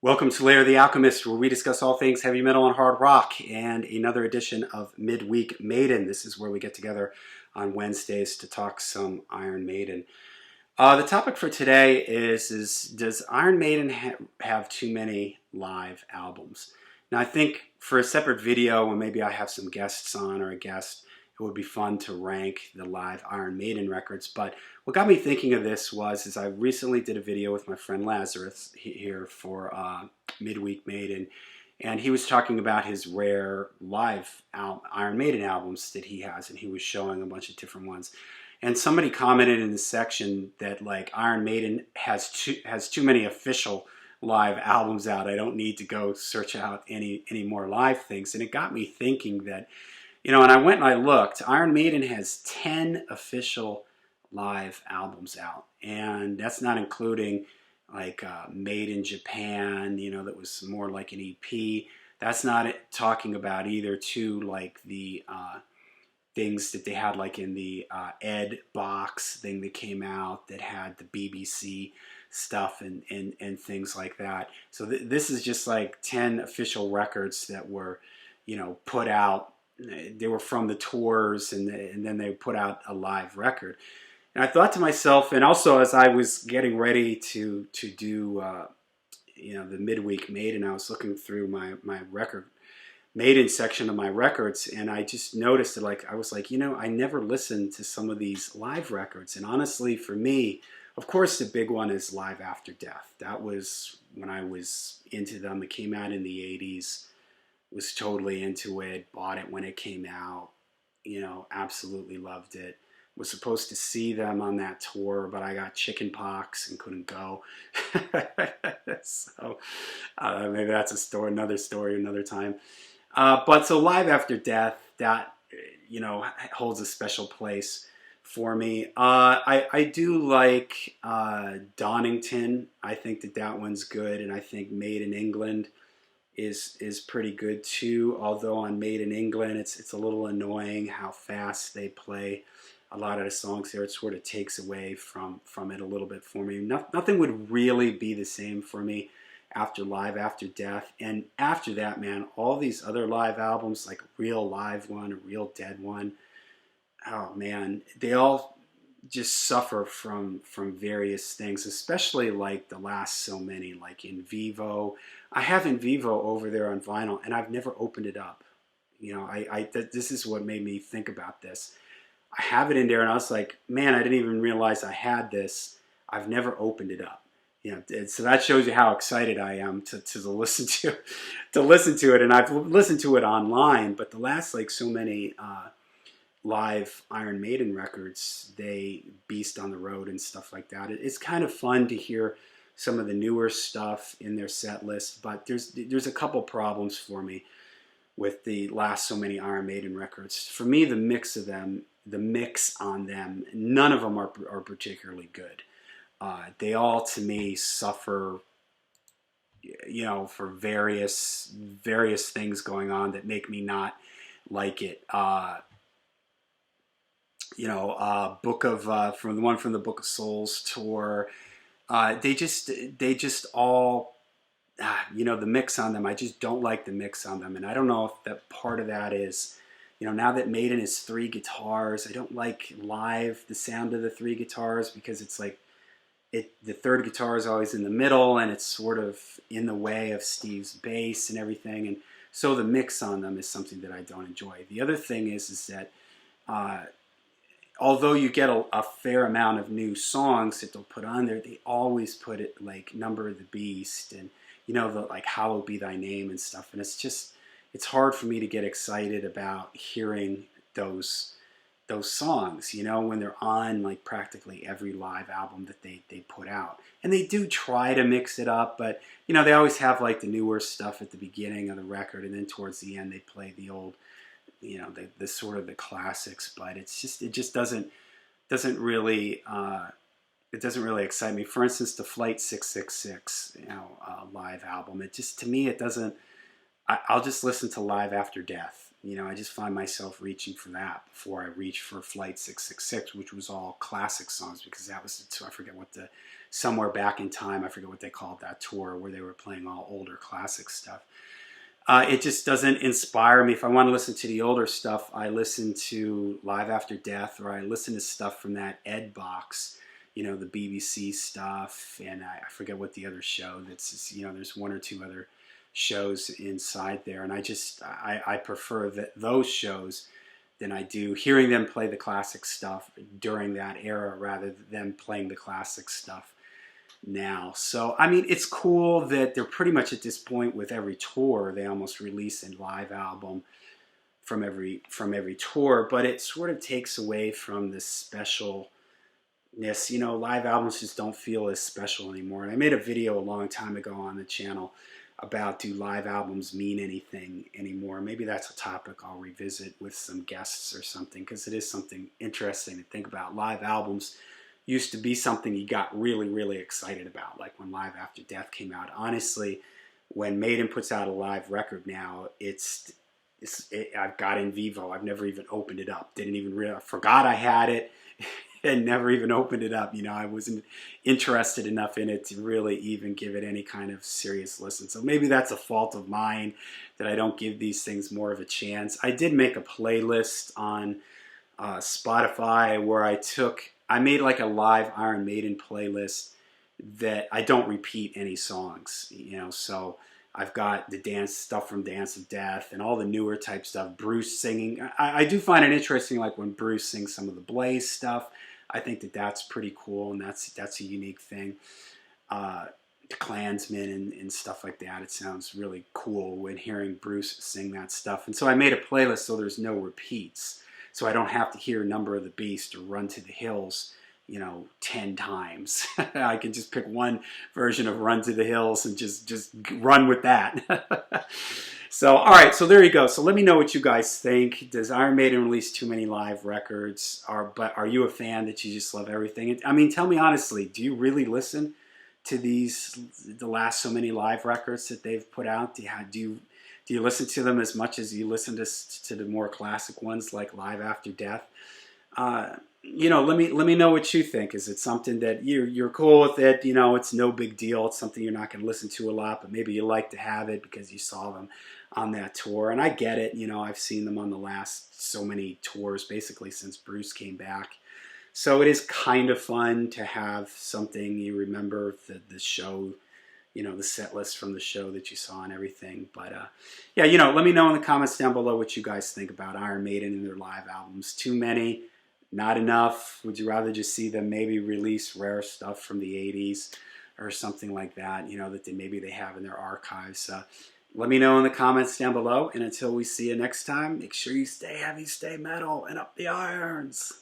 Welcome to Lair the Alchemist, where we discuss all things heavy metal and hard rock, and another edition of Midweek Maiden. This is where we get together on Wednesdays to talk some Iron Maiden. The topic for today is does Iron Maiden have too many live albums? Now, I think for a separate video, when maybe I have some guests on or a guest, it would be fun to rank the live Iron Maiden records. But what got me thinking of this is I recently did a video with my friend Lazarus here for Midweek Maiden, and he was talking about his rare live Iron Maiden albums that he has, and he was showing a bunch of different ones. And somebody commented in the section that like Iron Maiden has too many official live albums out. I don't need to go search out any more live things. And it got me thinking that, and I went and I looked. Iron Maiden has 10 official live albums out, and that's not including like Made in Japan, that was more like an EP. That's not talking about either two like the things that they had like in the Ed box thing that came out that had the BBC stuff and things like that. So this is just like 10 official records that were, put out. They were from the tours, and then they put out a live record. And I thought to myself, and also as I was getting ready to do, the Midweek Maiden, I was looking through my record Maiden section of my records, and I just noticed that I was like, I never listened to some of these live records. And honestly, for me, of course, the big one is Live After Death. That was when I was into them. It came out in the 80s, was totally into it, bought it when it came out, absolutely loved it. Was supposed to see them on that tour, but I got chicken pox and couldn't go. So maybe that's another story, another time. But so Live After Death, that, holds a special place for me. I do like Donington. I think that one's good, and I think Made in England is pretty good too. Although on Made in England, it's a little annoying how fast they play a lot of the songs there. It sort of takes away from it a little bit for me. Nothing would really be the same for me after Live After Death. And after that, man, all these other live albums, like Real Live one, a Real Dead one, oh man, they all just suffer from various things, especially like the last so many, like In Vivo. I have In Vivo over there on vinyl, and I've never opened it up. This is what made me think about this. I have it in there, and I was like, man, I didn't even realize I had this. I've never opened it up. So that shows you how excited I am to listen to it. And I've listened to it online, but the last like so many live Iron Maiden records, they Beast on the Road and stuff like that. It's kind of fun to hear some of the newer stuff in their set list, but there's a couple problems for me with the last so many Iron Maiden records. For me, the mix on them, none of them are particularly good. They all, to me, suffer, for various things going on that make me not like it. Book of from the Book of Souls tour, they just all, the mix on them. I just don't like the mix on them, and I don't know if that part of that is. Now that Maiden is 3 guitars, I don't like live the sound of the 3 guitars because it's like the third guitar is always in the middle and it's sort of in the way of Steve's bass and everything. And so the mix on them is something that I don't enjoy. The other thing is that although you get a fair amount of new songs that they'll put on there, they always put it like Number of the Beast and, the like Hallowed Be Thy Name and stuff. And it's hard for me to get excited about hearing those songs, when they're on like practically every live album that they put out. And they do try to mix it up, but they always have like the newer stuff at the beginning of the record, and then towards the end they play the old, the sort of the classics. But it just doesn't really it doesn't really excite me. For instance, the Flight 666 live album, to me it doesn't. I'll just listen to Live After Death You know, I just find myself reaching for that before I reach for Flight 666, which was all classic songs, because that was the tour. I forget what the, somewhere back in time, I forget what they called that tour, where they were playing all older classic stuff. It just doesn't inspire me. If I want to listen to the older stuff, I listen to Live After Death, or I listen to stuff from that Ed box, you know, the BBC stuff, and I forget what the other show that's, you know, there's one or two other shows inside there, and I prefer those shows than I do hearing them play the classic stuff during that era rather than them playing the classic stuff now. So, I mean, it's cool that they're pretty much at this point with every tour, they almost release a live album from every tour, but it sort of takes away from the specialness. You know, live albums just don't feel as special anymore. And I made a video a long time ago on the channel about, do live albums mean anything anymore? Maybe that's a topic I'll revisit with some guests or something, because it is something interesting to think about. Live albums used to be something you got really, really excited about, like when Live After Death came out. Honestly, when Maiden puts out a live record now, I've got in vivo. I've never even opened it up. Didn't even realize, forgot I had it, and never even opened it up. You know, I wasn't interested enough in it to really even give it any kind of serious listen. So maybe that's a fault of mine, that I don't give these things more of a chance. I did make a playlist on Spotify where I made like a live Iron Maiden playlist that I don't repeat any songs, you know, so I've got the dance stuff from Dance of Death and all the newer type stuff, Bruce singing. I do find it interesting, like when Bruce sings some of the Blaze stuff. I think that's pretty cool, and that's a unique thing. The Klansmen and stuff like that, it sounds really cool when hearing Bruce sing that stuff. And so I made a playlist so there's no repeats, so I don't have to hear Number of the Beast or Run to the Hills, you know, 10 times. I can just pick one version of Run to the Hills and just run with that. So, all right, so there you go. So let me know what you guys think. Does Iron Maiden release too many live records? But are you a fan that you just love everything? I mean, tell me honestly, do you really listen to the last so many live records that they've put out? Do you listen to them as much as you listen to the more classic ones like Live After Death? You know, let me know what you think. Is it something that you're cool with it? You know, it's no big deal. It's something you're not going to listen to a lot, but maybe you like to have it because you saw them on that tour. And I get it. You know, I've seen them on the last so many tours, basically since Bruce came back. So it is kind of fun to have something you remember the show, you know, the set list from the show that you saw and everything. But yeah, you know, let me know in the comments down below what you guys think about Iron Maiden and their live albums. Too many? Not enough? Would you rather just see them maybe release rare stuff from the 80s or something like that, you know, that maybe they have in their archives? Let me know in the comments down below. And until we see you next time, make sure you stay heavy, stay metal, and up the irons.